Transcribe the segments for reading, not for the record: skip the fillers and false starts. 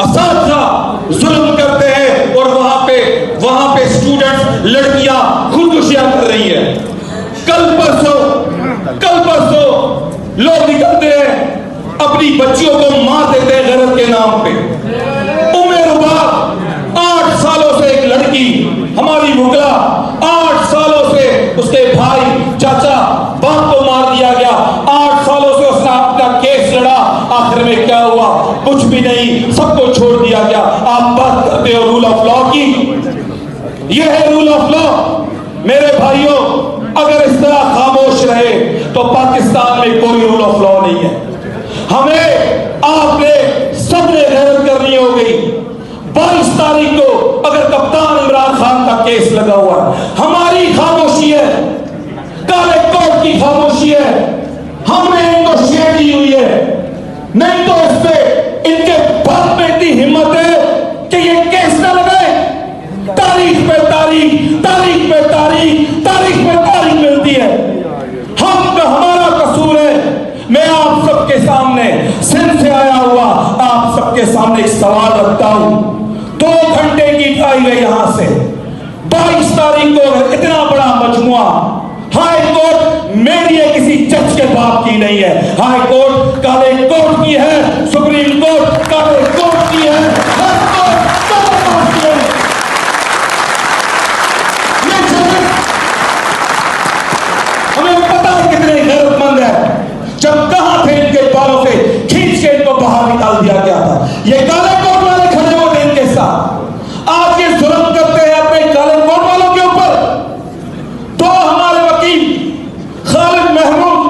असातिज़ा जुल्म करते हैं और वहां पे स्टूडेंट्स, लड़कियां खुदकुशियां कर रही हैं। कल परसों लोग निकलते हैं अपनी बच्चियों को मार देते हैं गैरत के नाम पे। उमेर रुबाब 8 सालों से एक लड़की हमारी मुगला, 8 सालों से उसके भाई, चाचा, बाप को मार दिया गया। 8 सालों से उसने अपना केस लड़ा, आखिर में क्या हुआ? कुछ भी नहीं, सबको छोड़ दिया गया। आप बात करते हो रूल ऑफ लॉ की, यह है रूल ऑफ लॉ। मेरे भाइयों, अगर इस तरह खामोश रहे तो पाकिस्तान में कोई रूल ऑफ लॉ नहीं है। हमें, आपने, सबने गैरत करनी हो गई। 22 तारीख को अगर कप्तान इमरान खान का केस लगा हुआ है, हमारी खामोशी है, काले कोट की खामोशी है, हमने इनको शेयर दी हुई है। नहीं तो इस पे इनके बाप में इतनी हिम्मत है कि ये केस ना लगाए। तारीख पे तारीख, तारीख पे तारीख, तारीख पे तारीख मिलती है। हमारा कसूर है। मैं आप सबके सामने, सिंध से आया हुआ आप सबके सामने एक सवाल रखता हूं। 2 घंटे की ड्राइव है यहां से। 22 तारीख को अगर इतना बड़ा मजमुआ, हाई कोर्ट मेरी है, किसी जज के बाप की नहीं है। हाई कोर्ट काले कोर्ट की है, सुप्रीम कोर्ट काले कोर्ट की है, हर कोर्ट हमें पता है कितने गैरतमंद है। जब कहां थे इनके बालों से खींच के इनको बाहर निकाल दिया गया था। ये काले कोट वाले खड़े होते इनके साथ। आज ये जुल्म करते हैं अपने काले कोट वालों के ऊपर। तो हमारे वकील खालिद महमूद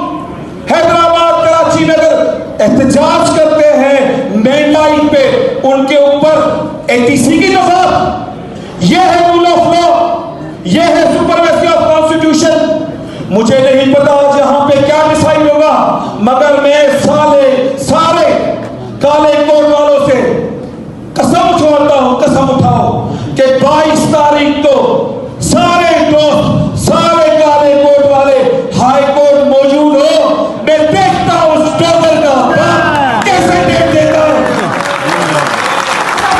हैदराबाद, कराची में अगर एहतजाज करते हैं मेन लाइन पे, उनके ऊपर एटीसी की नफरत। यह है रूल ऑफ लॉ, यह है सुपरमेसी ऑफ कॉन्स्टिट्यूशन। मुझे नहीं पता जहां पे क्या डिसाइड होगा, मगर मैं